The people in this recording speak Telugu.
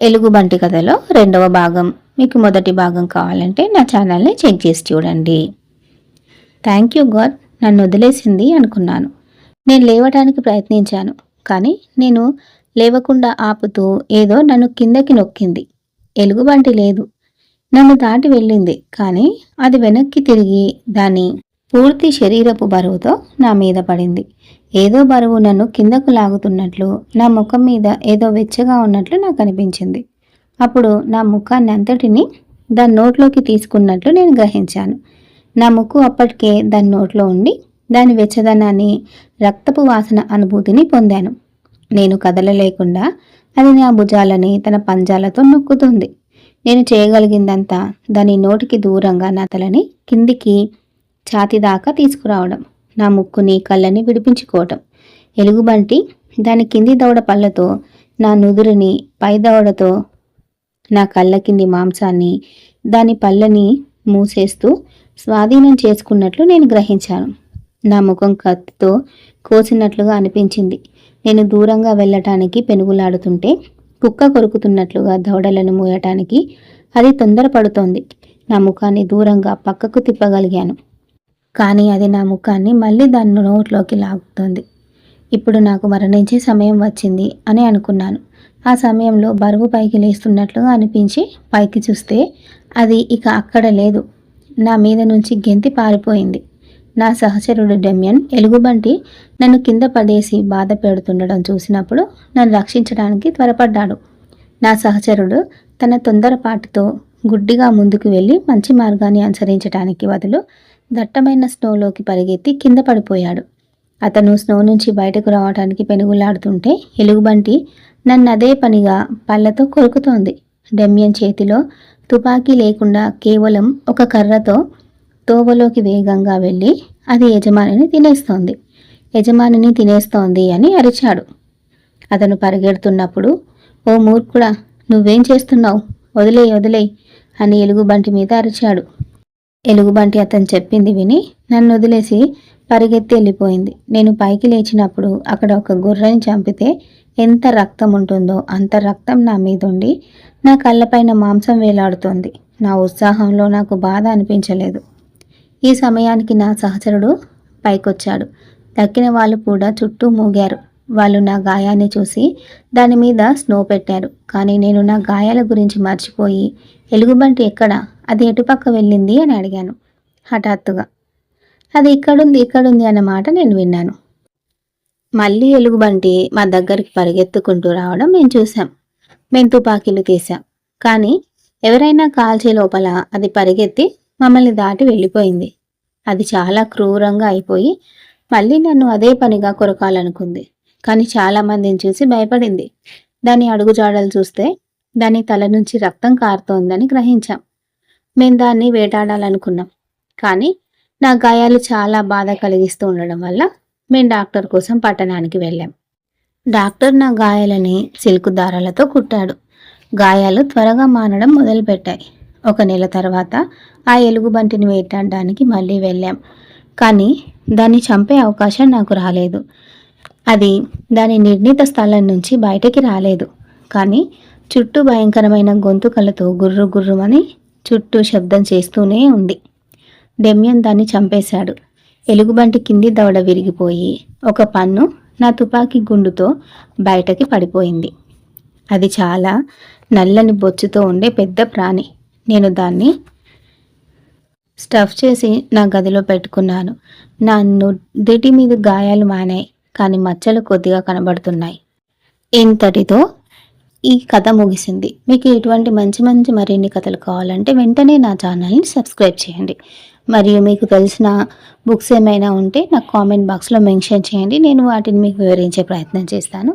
ఎలుగుబంటి కథలో రెండవ భాగం. మీకు మొదటి భాగం కావాలంటే నా ఛానల్ని చెక్ చేసి చూడండి. థ్యాంక్ యూ గాడ్, నన్ను వదిలేసింది అనుకున్నాను. నేను లేవటానికి ప్రయత్నించాను, కానీ నేను లేవకుండా ఆపుతూ ఏదో నన్ను కిందకి నొక్కింది. ఎలుగుబంటి లేదు, నన్ను దాటి వెళ్ళింది. కానీ అది వెనక్కి తిరిగి దాని పూర్తి శరీరపు బరువుతో నా మీద పడింది. ఏదో బరువు నన్ను కిందకు లాగుతున్నట్లు, నా ముఖం మీద ఏదో వెచ్చగా ఉన్నట్లు నాకు అనిపించింది. అప్పుడు నా ముఖాన్ని అంతటిని దాని నోట్లోకి తీసుకున్నట్లు నేను గ్రహించాను. నా ముక్కు అప్పటికే దాని నోట్లో ఉండి దాని వెచ్చదనాన్ని, రక్తపు వాసన అనుభూతిని పొందాను. నేను కదలలేకుండా అది నా భుజాలని తన పంజాలతో నొక్కుతుంది. నేను చేయగలిగిందంతా దాని నోటికి దూరంగా నా తలని కిందికి ఛాతి దాకా తీసుకురావడం, నా ముక్కుని కళ్ళని విడిపించుకోవటం. ఎలుగుబంటి దాని కింది దవడ పళ్ళతో నా నుదురుని, పై దవడతో నా కళ్ళ కింది మాంసాన్ని, దాని పళ్ళని మూసేస్తూ స్వాధీనం చేసుకున్నట్లు నేను గ్రహించాను. నా ముఖం కత్తితో కోసినట్లుగా అనిపించింది. నేను దూరంగా వెళ్ళటానికి పెనుగులాడుతుంటే కుక్క కొరుకుతున్నట్లుగా దవడలను మూయటానికి అది తొందరపడుతోంది. నా ముఖాన్ని దూరంగా పక్కకు తిప్పగలిగాను, కానీ అది నా ముఖాన్ని మళ్ళీ దాని నోట్లోకి లాగుతోంది. ఇప్పుడు నాకు మరణించే సమయం వచ్చింది అని అనుకున్నాను. ఆ సమయంలో బరువు పైకి లేస్తున్నట్లుగా అనిపించి పైకి చూస్తే అది ఇక అక్కడ లేదు. నా మీద నుంచి గెంతి పారిపోయింది. నా సహచరుడు డెమియన్ ఎలుగుబంటి నన్ను కింద పడేసి బాధ పెడుతుండడం చూసినప్పుడు నన్ను రక్షించడానికి త్వరపడ్డాడు. నా సహచరుడు తన తొందరపాటుతో గుడ్డిగా ముందుకు వెళ్ళి మంచి మార్గాన్ని అనుసరించడానికి బదులు దట్టమైన స్నోలోకి పరిగెత్తి కింద పడిపోయాడు. అతను స్నో నుంచి బయటకు రావడానికి పెనుగులాడుతుంటే ఎలుగుబంటి నన్ను అదే పనిగా పళ్ళతో కొరుకుతోంది. డెమియన్ చేతిలో తుపాకీ లేకుండా కేవలం ఒక కర్రతో తోవలోకి వేగంగా వెళ్ళి అది యజమానిని తినేస్తోంది అని అరిచాడు. అతను పరిగెడుతున్నప్పుడు, ఓ మూర్ఖుడా, నువ్వేం చేస్తున్నావు, వదిలేయ్ అని ఎలుగుబంటి మీద అరిచాడు. ఎలుగుబంటి అతను చెప్పింది విని నన్ను వదిలేసి పరిగెత్తి వెళ్ళిపోయింది. నేను పైకి లేచినప్పుడు అక్కడ ఒక గుర్రని చంపితే ఎంత రక్తం ఉంటుందో అంత రక్తం నా మీద ఉండి నా కళ్ళపైన మాంసం వేలాడుతోంది. నా ఉత్సాహంలో నాకు బాధ అనిపించలేదు. ఈ సమయానికి నా సహచరుడు పైకొచ్చాడు. తక్కిన వాళ్ళు కూడా చుట్టూ మూగారు. వాళ్ళు నా గాయాన్ని చూసి దాని మీద స్నో పెట్టారు. కానీ నేను నా గాయాల గురించి మర్చిపోయి, ఎలుగుబంటి ఎక్కడ, అది ఎటుపక్క వెళ్ళింది అని అడిగాను. హఠాత్తుగా అది ఇక్కడుంది అన్న మాట నేను విన్నాను. మళ్ళీ ఎలుగుబంటి మా దగ్గరికి పరిగెత్తుకుంటూ రావడం మేము చూసాం. మేము తుపాకీలు తీసాం. కానీ ఎవరైనా కాల్చే లోపల అది పరిగెత్తి మమ్మల్ని దాటి వెళ్ళిపోయింది. అది చాలా క్రూరంగా అయిపోయి మళ్ళీ నన్ను అదే పనిగా కొరకాలనుకుంది. కానీ చాలామందిని చూసి భయపడింది. దాని అడుగుజాడలు చూస్తే దాని తల నుంచి రక్తం కారుతోందని గ్రహించాం. మేము దాన్ని వేటాడాలనుకున్నాం. కానీ నా గాయాలు చాలా బాధ కలిగిస్తూ ఉండడం వల్ల మేము డాక్టర్ కోసం పట్టణానికి వెళ్ళాం. డాక్టర్ నా గాయాలని సిల్క్ దారాలతో కుట్టాడు. గాయాలు త్వరగా మానడం మొదలుపెట్టాయి. 1 నెల తర్వాత ఆ ఎలుగుబంటిని వేటాడడానికి మళ్ళీ వెళ్ళాం. కానీ దాన్ని చంపే అవకాశం నాకు రాలేదు. అది దాని నిర్ణీత స్థలం నుంచి బయటకి రాలేదు. కానీ చుట్టూ భయంకరమైన గొంతుకలతో గుర్రు గుర్రుమని చుట్టూ శబ్దం చేస్తూనే ఉంది. డెమియన్ దాన్ని చంపేశాడు. ఎలుగుబంటి కింది దవడ విరిగిపోయి ఒక పన్ను నా తుపాకీ గుండుతో బయటకి పడిపోయింది. అది చాలా నల్లని బొచ్చుతో ఉండే పెద్ద ప్రాణి. నేను దాన్ని స్టఫ్ చేసి నా గదిలో పెట్టుకున్నాను. నా నుదిటి మీద గాయాలు మానాయి, కానీ మచ్చలు కొద్దిగా కనబడుతున్నాయి. ఇంతటితో ఈ కథ ముగిసింది. మీకు ఇటువంటి మంచి మరిన్ని కథలు కావాలంటే వెంటనే నా ఛానల్ని సబ్స్క్రైబ్ చేయండి. మరియు మీకు తెలిసిన బుక్స్ ఏమైనా ఉంటే నాకు కామెంట్ బాక్స్లో మెన్షన్ చేయండి. నేను వాటిని మీకు వివరించే ప్రయత్నం చేస్తాను.